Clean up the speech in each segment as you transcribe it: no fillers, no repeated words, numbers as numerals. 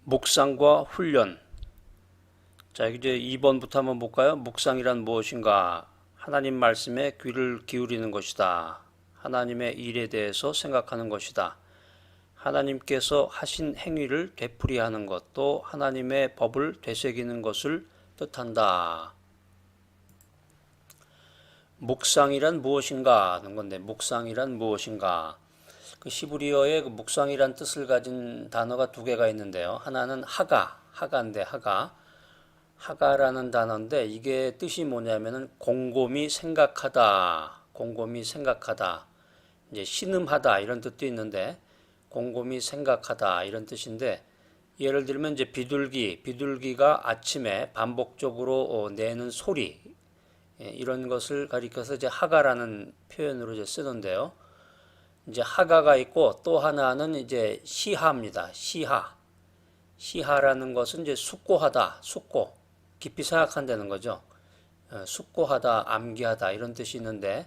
묵상과 훈련. 자, 이제 2번부터 한번 볼까요? 묵상이란 무엇인가? 하나님 말씀에 귀를 기울이는 것이다. 하나님의 일에 대해서 생각하는 것이다. 하나님께서 하신 행위를 되풀이하는 것, 또 하나님의 법을 되새기는 것을 뜻한다. 묵상이란 무엇인가 하는 건데, 묵상이란 무엇인가? 그 히브리어의 그 묵상이란 뜻을 가진 단어가 두 개가 있는데요. 하나는 하가인데 하가라는 단어인데 이게 뜻이 뭐냐면은 곰곰이 생각하다, 곰곰이 생각하다, 이제 신음하다 이런 뜻도 있는데 곰곰이 생각하다 이런 뜻인데 예를 들면 이제 비둘기가 아침에 반복적으로 내는 소리 이런 것을 가리켜서 이제 하가라는 표현으로 이제 쓰는데요. 이제 하가가 있고 또 하나는 이제 시하입니다. 시하라는 것은 이제 숙고하다, 숙고, 깊이 생각한다는 거죠. 숙고하다, 암기하다 이런 뜻이 있는데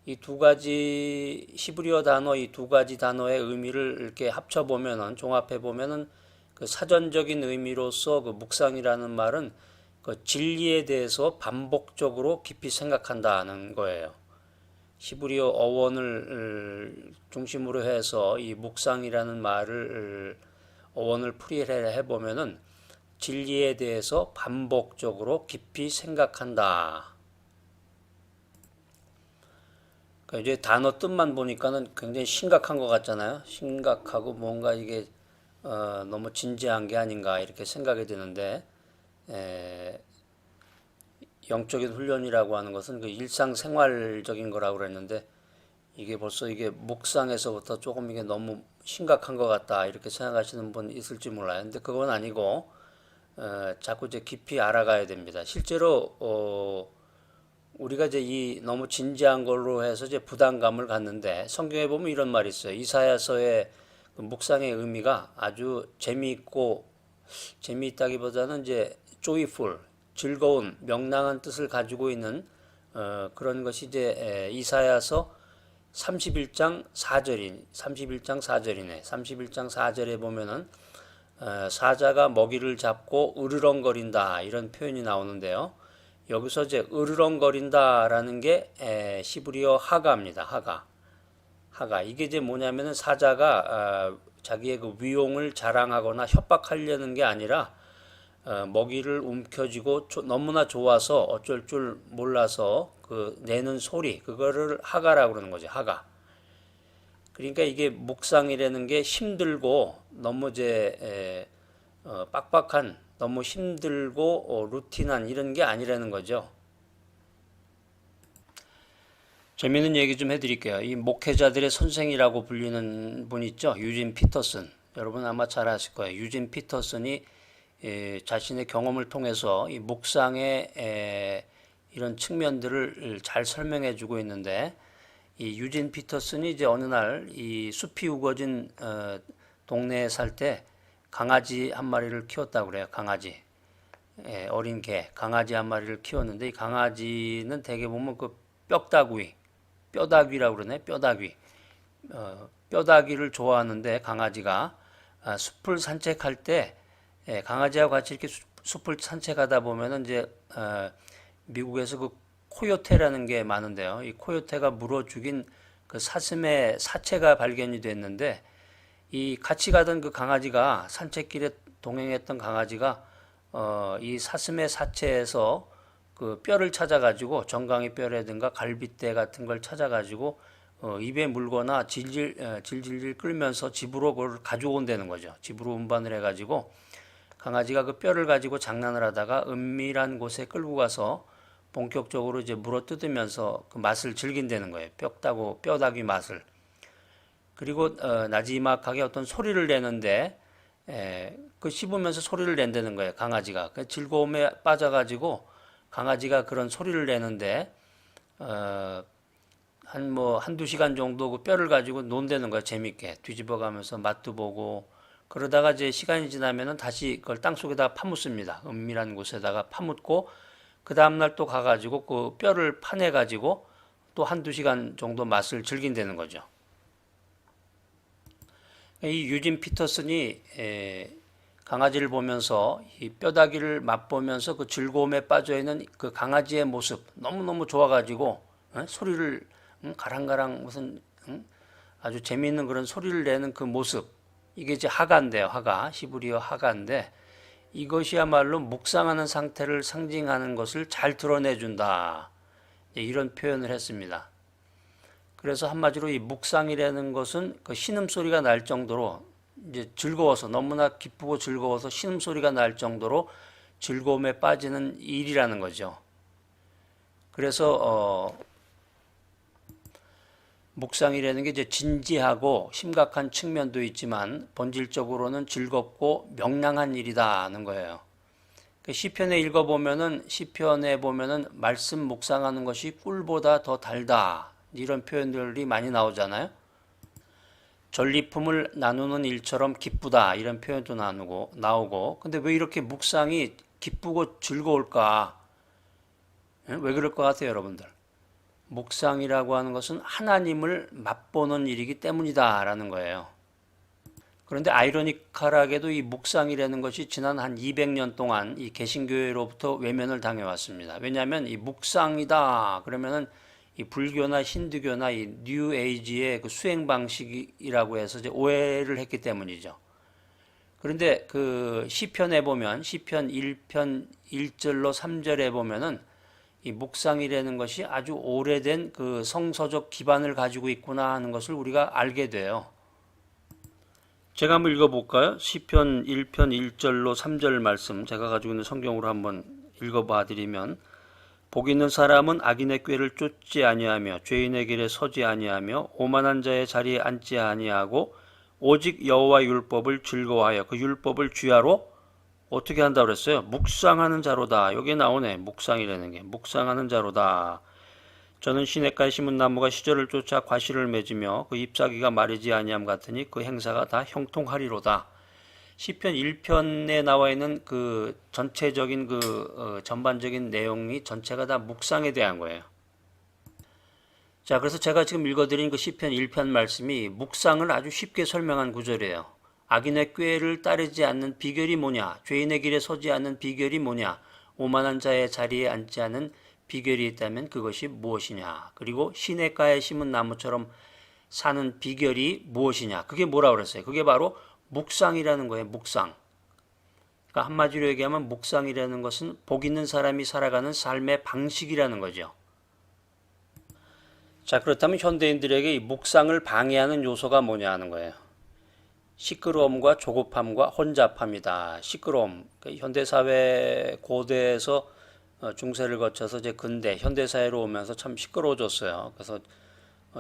이 두 가지 히브리어 단어, 이 두 가지 단어의 의미를 이렇게 합쳐 보면은 종합해 보면은 그 사전적인 의미로서 그 묵상이라는 말은 그 진리에 대해서 반복적으로 깊이 생각한다는 거예요. 히브리어 어원을 중심으로 해서 이 묵상이라는 말을 어원을 풀이를 해보면은 진리에 대해서 반복적으로 깊이 생각한다. 그러니까 이제 단어 뜻만 보니까는 굉장히 심각한 것 같잖아요. 심각하고 뭔가 이게 너무 진지한 게 아닌가 이렇게 생각이 드는데 에, 영적인 훈련이라고 하는 것은 그 일상생활적인 거라고 그랬는데 이게 벌써 이게 묵상에서부터 조금 이게 너무 심각한 것 같다 이렇게 생각하시는 분 있을지 몰라요. 근데 그건 아니고 자꾸 이제 깊이 알아가야 됩니다. 실제로 우리가 이제 이 너무 진지한 걸로 해서 이제 부담감을 갖는데 성경에 보면 이런 말이 있어요. 이사야서의 그 묵상의 의미가 아주 재미있다기보다는 이제 joyful, 즐거운, 명랑한 뜻을 가지고 있는 그런 것이 이제 이사야서 31장 4절이네. 31장 4절에 보면은 사자가 먹이를 잡고 으르렁거린다 이런 표현이 나오는데요. 여기서 이제 으르렁거린다라는 게 히브리어 하가입니다. 하가. 이게 이제 뭐냐면은 사자가 자기의 그 위용을 자랑하거나 협박하려는 게 아니라 먹이를 움켜쥐고 너무나 좋아서 어쩔 줄 몰라서 그 내는 소리 그거를 하가라고 그러는 거죠. 하가. 그러니까 이게 묵상이라는 게 힘들고 너무 이제 빡빡한 너무 힘들고 루틴한 이런 게 아니라는 거죠. 재미있는 얘기 좀 해드릴게요. 이 목회자들의 선생이라고 불리는 분 있죠. 유진 피터슨. 여러분 아마 잘 아실 거예요. 유진 피터슨이 자신의 경험을 통해서 이 묵상의 이런 측면들을 잘 설명해 주고 있는데 이 유진 피터슨이 이제 어느 날 이 숲이 우거진 동네에 살 때 강아지 한 마리를 키웠다고 그래요. 강아지. 어린 개, 강아지 한 마리를 키웠는데 이 강아지는 대개 보면 그 뼈다귀라고 그러네. 뼈다귀. 뼈다귀를 좋아하는데 강아지가 숲을 산책할 때 강아지하고 같이 이렇게 숲을 산책하다 보면은 이제 미국에서 그 코요테라는 게 많은데요. 이 코요테가 물어 죽인 그 사슴의 사체가 발견이 됐는데 이 같이 가던 그 강아지가 산책길에 동행했던 강아지가 이 사슴의 사체에서 그 뼈를 찾아가지고 정강이 뼈라든가 갈빗대 같은 걸 찾아가지고 입에 물거나 질질 끌면서 집으로 그걸 가져온다는 거죠. 집으로 운반을 해가지고 강아지가 그 뼈를 가지고 장난을 하다가 은밀한 곳에 끌고 가서 본격적으로 이제 물어 뜯으면서 그 맛을 즐긴다는 거예요. 뼈다귀 맛을. 그리고 나지막하게 어떤 소리를 내는데 그 씹으면서 소리를 낸다는 거예요. 강아지가. 그 즐거움에 빠져가지고 강아지가 그런 소리를 내는데 한두 시간 정도 그 뼈를 가지고 논다는 거예요. 재밌게. 뒤집어 가면서 맛도 보고 그러다가 이제 시간이 지나면은 다시 그걸 땅속에다가 파묻습니다. 은밀한 곳에다가 파묻고 그 다음날 또 가가지고 그 뼈를 파내가지고 또 한두 시간 정도 맛을 즐긴다는 거죠. 이 유진 피터슨이 강아지를 보면서 이 뼈다귀를 맛보면서 그 즐거움에 빠져 있는 그 강아지의 모습 너무너무 좋아가지고 소리를 가랑가랑 무슨 아주 재미있는 그런 소리를 내는 그 모습, 이게 이제 하가인데요. 하가, 히브리어 하가인데, 이것이야말로 묵상하는 상태를 상징하는 것을 잘 드러내준다, 이런 표현을 했습니다. 그래서 한마디로 이 묵상이라는 것은 그 신음소리가 날 정도로 이제 즐거워서, 너무나 기쁘고 즐거워서 신음소리가 날 정도로 즐거움에 빠지는 일이라는 거죠. 그래서 묵상이라는 게 이제 진지하고 심각한 측면도 있지만 본질적으로는 즐겁고 명랑한 일이다는 거예요. 시편에 읽어보면은, 시편에 보면은 말씀 묵상하는 것이 꿀보다 더 달다, 이런 표현들이 많이 나오잖아요. 전리품을 나누는 일처럼 기쁘다, 이런 표현도 나오고. 근데 왜 이렇게 묵상이 기쁘고 즐거울까? 왜 그럴 것 같아요, 여러분들? 묵상이라고 하는 것은 하나님을 맛보는 일이기 때문이다라는 거예요. 그런데 아이러니컬하게도 이 묵상이라는 것이 지난 한 200년 동안 이 개신교회로부터 외면을 당해왔습니다. 왜냐하면 이 묵상이다 그러면은 이 불교나 힌두교나 이 뉴 에이지의 그 수행 방식이라고 해서 이제 오해를 했기 때문이죠. 그런데 그 시편에 보면, 시편 1편 1절로 3절에 보면은 이 묵상이라는 것이 아주 오래된 그 성서적 기반을 가지고 있구나 하는 것을 우리가 알게 돼요. 제가 한번 읽어볼까요? 시편 1편 1절로 3절 말씀 제가 가지고 있는 성경으로 한번 읽어봐 드리면, 복 있는 사람은 악인의 꾀를 쫓지 아니하며 죄인의 길에 서지 아니하며 오만한 자의 자리에 앉지 아니하고 오직 여호와 율법을 즐거워하여 그 율법을 주야로 어떻게 한다고 그랬어요? 묵상하는 자로다. 여기에 나오네. 묵상이라는 게. 묵상하는 자로다. 저는 시냇가에 심은 나무가 시절을 쫓아 과실을 맺으며 그 잎사귀가 마르지 아니함 같으니 그 행사가 다 형통하리로다. 시편 1편에 나와 있는 그 전체적인 전반적인 내용이 전체가 다 묵상에 대한 거예요. 자, 그래서 제가 지금 읽어드린 그 시편 1편 말씀이 묵상을 아주 쉽게 설명한 구절이에요. 악인의 꾀를 따르지 않는 비결이 뭐냐? 죄인의 길에 서지 않는 비결이 뭐냐? 오만한 자의 자리에 앉지 않은 비결이 있다면 그것이 무엇이냐? 그리고 시냇가에 심은 나무처럼 사는 비결이 무엇이냐? 그게 뭐라고 그랬어요? 그게 바로 묵상이라는 거예요. 묵상. 그러니까 한마디로 얘기하면 묵상이라는 것은 복 있는 사람이 살아가는 삶의 방식이라는 거죠. 자, 그렇다면 현대인들에게 이 묵상을 방해하는 요소가 뭐냐 하는 거예요. 시끄러움과 조급함과 혼잡함이다. 시끄러움. 현대사회 고대에서 중세를 거쳐서 이제 근대 현대사회로 오면서 참 시끄러워졌어요. 그래서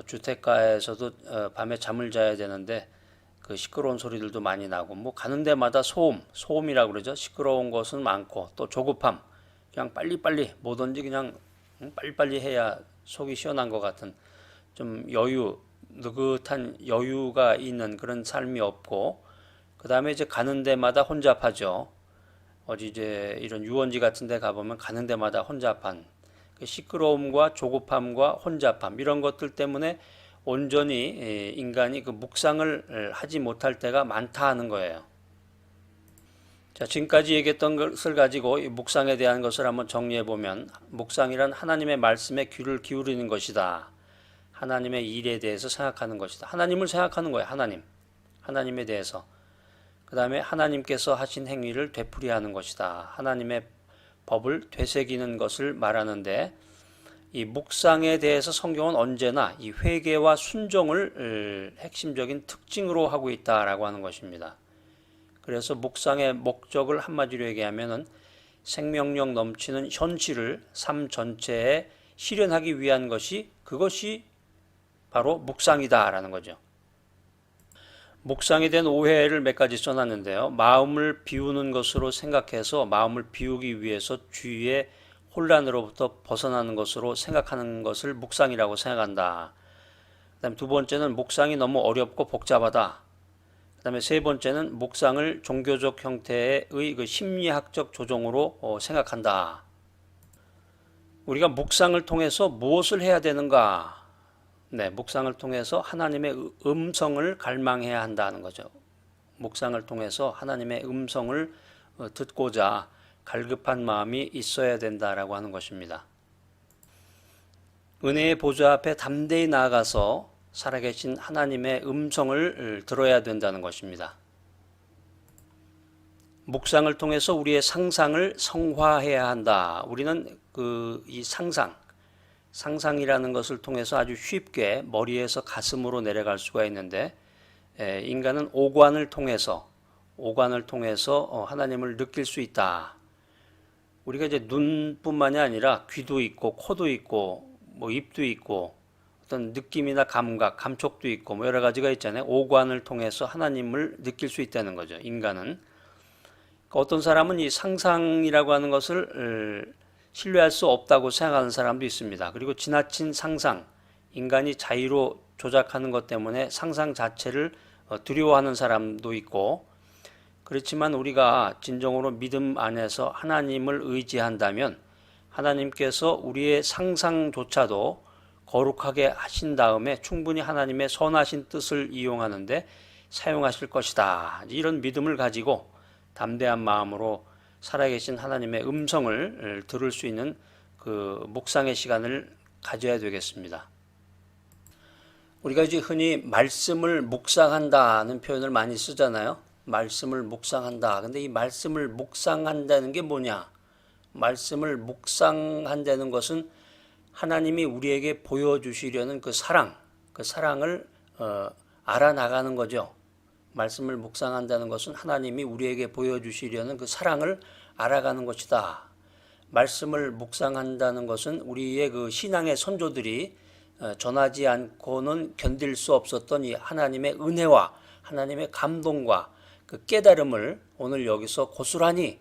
주택가에서도 밤에 잠을 자야 되는데 그 시끄러운 소리들도 많이 나고, 뭐 가는 데마다 소음이라고 그러죠. 시끄러운 것은 많고, 또 조급함. 그냥 빨리빨리 뭐든지 그냥 빨리빨리 해야 속이 시원한 것 같은, 좀 느긋한 여유가 있는 그런 삶이 없고, 그 다음에 이제 가는 데마다 혼잡하죠. 어디 이제 이런 유원지 같은 데 가보면 가는 데마다 혼잡한 그 시끄러움과 조급함과 혼잡함, 이런 것들 때문에 온전히 인간이 그 묵상을 하지 못할 때가 많다 하는 거예요. 자, 지금까지 얘기했던 것을 가지고 이 묵상에 대한 것을 한번 정리해 보면, 묵상이란 하나님의 말씀에 귀를 기울이는 것이다. 하나님의 일에 대해서 생각하는 것이다. 하나님을 생각하는 거예요. 하나님에 대해서. 그 다음에 하나님께서 하신 행위를 되풀이하는 것이다. 하나님의 법을 되새기는 것을 말하는데, 이 묵상에 대해서 성경은 언제나 이 회개와 순종을 핵심적인 특징으로 하고 있다라고 하는 것입니다. 그래서 묵상의 목적을 한마디로 얘기하면은 생명력 넘치는 현실을 삶 전체에 실현하기 위한 그것이 바로 묵상이다라는 거죠. 묵상에 대한 오해를 몇 가지 써놨는데요. 마음을 비우는 것으로 생각해서 마음을 비우기 위해서 주위의 혼란으로부터 벗어나는 것으로 생각하는 것을 묵상이라고 생각한다. 그 다음에 두 번째는 묵상이 너무 어렵고 복잡하다. 그 다음에 세 번째는 묵상을 종교적 형태의 그 심리학적 조정으로 생각한다. 우리가 묵상을 통해서 무엇을 해야 되는가? 네, 묵상을 통해서 하나님의 음성을 갈망해야 한다는 거죠. 묵상을 통해서 하나님의 음성을 듣고자 갈급한 마음이 있어야 된다라고 하는 것입니다. 은혜의 보좌 앞에 담대히 나아가서 살아계신 하나님의 음성을 들어야 된다는 것입니다. 묵상을 통해서 우리의 상상을 성화해야 한다. 우리는 이 상상이라는 것을 통해서 아주 쉽게 머리에서 가슴으로 내려갈 수가 있는데, 인간은 오관을 통해서 하나님을 느낄 수 있다. 우리가 이제 눈뿐만이 아니라 귀도 있고 코도 있고 뭐 입도 있고 어떤 느낌이나 감각, 감촉도 있고 뭐 여러 가지가 있잖아요. 오관을 통해서 하나님을 느낄 수 있다는 거죠. 인간은. 어떤 사람은 이 상상이라고 하는 것을 신뢰할 수 없다고 생각하는 사람도 있습니다. 그리고 지나친 상상, 인간이 자의로 조작하는 것 때문에 상상 자체를 두려워하는 사람도 있고, 그렇지만 우리가 진정으로 믿음 안에서 하나님을 의지한다면 하나님께서 우리의 상상조차도 거룩하게 하신 다음에 충분히 하나님의 선하신 뜻을 이용하는데 사용하실 것이다. 이런 믿음을 가지고 담대한 마음으로 살아계신 하나님의 음성을 들을 수 있는 그 묵상의 시간을 가져야 되겠습니다. 우리가 이제 흔히 말씀을 묵상한다는 표현을 많이 쓰잖아요. 말씀을 묵상한다. 근데 이 말씀을 묵상한다는 게 뭐냐? 말씀을 묵상한다는 것은 하나님이 우리에게 보여주시려는 그 사랑을 알아나가는 거죠. 말씀을 묵상한다는 것은 하나님이 우리에게 보여주시려는 그 사랑을 알아가는 것이다. 말씀을 묵상한다는 것은 우리의 그 신앙의 선조들이 전하지 않고는 견딜 수 없었던 이 하나님의 은혜와 하나님의 감동과 그 깨달음을 오늘 여기서 고스란히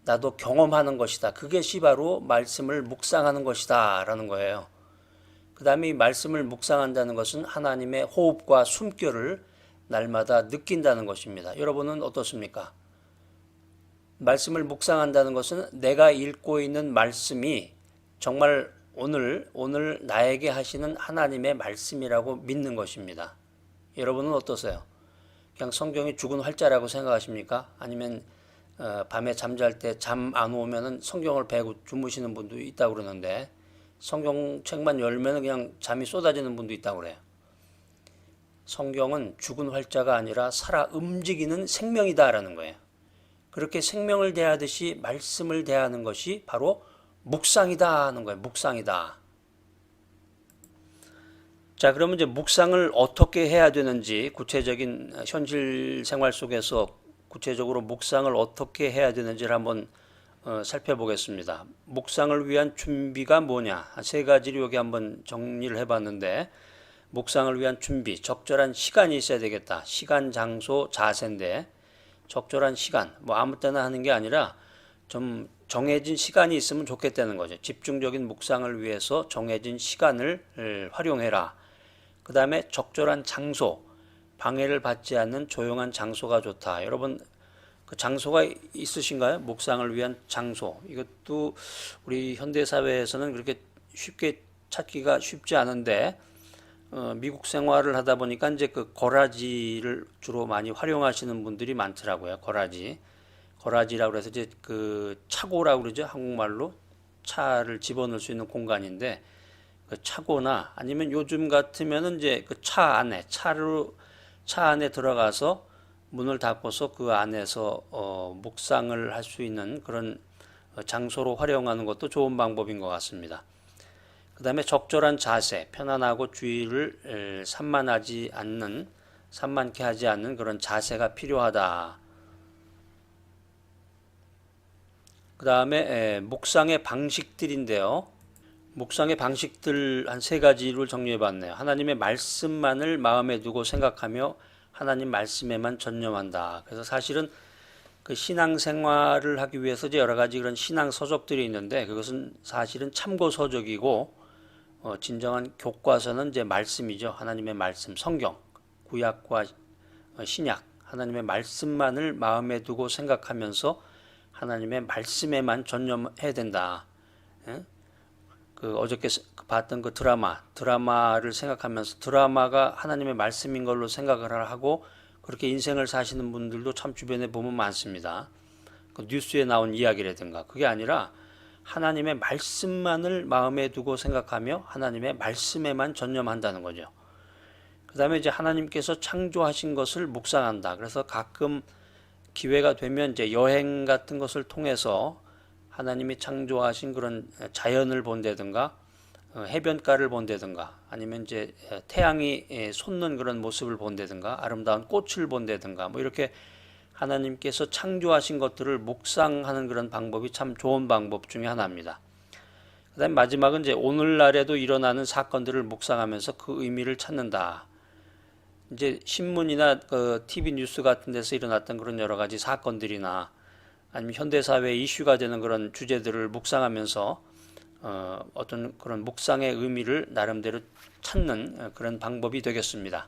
나도 경험하는 것이다. 그것이 바로 말씀을 묵상하는 것이다 라는 거예요. 그 다음에 이 말씀을 묵상한다는 것은 하나님의 호흡과 숨결을 날마다 느낀다는 것입니다. 여러분은 어떻습니까? 말씀을 묵상한다는 것은 내가 읽고 있는 말씀이 정말 오늘 나에게 하시는 하나님의 말씀이라고 믿는 것입니다. 여러분은 어떠세요? 그냥 성경이 죽은 활자라고 생각하십니까? 아니면 밤에 잠잘 때 잠 안 오면은 성경을 베고 주무시는 분도 있다고 그러는데, 성경책만 열면은 그냥 잠이 쏟아지는 분도 있다고 그래요. 성경은 죽은 활자가 아니라 살아 움직이는 생명이다라는 거예요. 그렇게 생명을 대하듯이 말씀을 대하는 것이 바로 묵상이다 하는 거예요. 묵상이다. 자, 그러면 이제 묵상을 어떻게 해야 되는지, 구체적인 현실 생활 속에서 구체적으로 묵상을 어떻게 해야 되는지를 한번 살펴보겠습니다. 묵상을 위한 준비가 뭐냐? 세 가지를 여기 한번 정리를 해봤는데, 묵상을 위한 준비, 적절한 시간이 있어야 되겠다. 시간, 장소, 자세인데, 적절한 시간, 뭐 아무 때나 하는 게 아니라 좀 정해진 시간이 있으면 좋겠다는 거죠. 집중적인 묵상을 위해서 정해진 시간을 활용해라. 그 다음에 적절한 장소, 방해를 받지 않는 조용한 장소가 좋다. 여러분, 그 장소가 있으신가요? 묵상을 위한 장소. 이것도 우리 현대사회에서는 그렇게 쉽게 찾기가 쉽지 않은데, 미국 생활을 하다 보니까 이제 그 거라지를 주로 많이 활용하시는 분들이 많더라고요. 거라지라고 해서 이제 그 차고라고 그러죠. 한국말로 차를 집어넣을 수 있는 공간인데, 그 차고나 아니면 요즘 같으면은 이제 그 차 안에 들어가서 문을 닫고서 그 안에서 묵상을 할 수 있는 그런 장소로 활용하는 것도 좋은 방법인 것 같습니다. 그 다음에 적절한 자세, 편안하고 주의를 산만케 하지 않는 그런 자세가 필요하다. 그 다음에 묵상의 방식들인데요. 묵상의 방식들 한 세 가지를 정리해 봤네요. 하나님의 말씀만을 마음에 두고 생각하며 하나님 말씀에만 전념한다. 그래서 사실은 그 신앙생활을 하기 위해서 이제 여러 가지 그런 신앙 서적들이 있는데, 그것은 사실은 참고 서적이고, 진정한 교과서는 이제 말씀이죠. 하나님의 말씀, 성경, 구약과 신약, 하나님의 말씀만을 마음에 두고 생각하면서 하나님의 말씀에만 전념해야 된다. 그 어저께 봤던 그 드라마를 생각하면서 드라마가 하나님의 말씀인 걸로 생각을 하고 그렇게 인생을 사시는 분들도 참 주변에 보면 많습니다. 그 뉴스에 나온 이야기라든가 그게 아니라 하나님의 말씀만을 마음에 두고 생각하며 하나님의 말씀에만 전념한다는 거죠. 그 다음에 이제 하나님께서 창조하신 것을 묵상한다. 그래서 가끔 기회가 되면 이제 여행 같은 것을 통해서 하나님이 창조하신 그런 자연을 본다든가 해변가를 본다든가 아니면 이제 태양이 솟는 그런 모습을 본다든가 아름다운 꽃을 본다든가 뭐 이렇게 하나님께서 창조하신 것들을 묵상하는 그런 방법이 참 좋은 방법 중에 하나입니다. 그 다음에 마지막은 이제 오늘날에도 일어나는 사건들을 묵상하면서 그 의미를 찾는다. 이제 신문이나 그 TV 뉴스 같은 데서 일어났던 그런 여러 가지 사건들이나 아니면 현대사회에 이슈가 되는 그런 주제들을 묵상하면서 어떤 그런 묵상의 의미를 나름대로 찾는 그런 방법이 되겠습니다.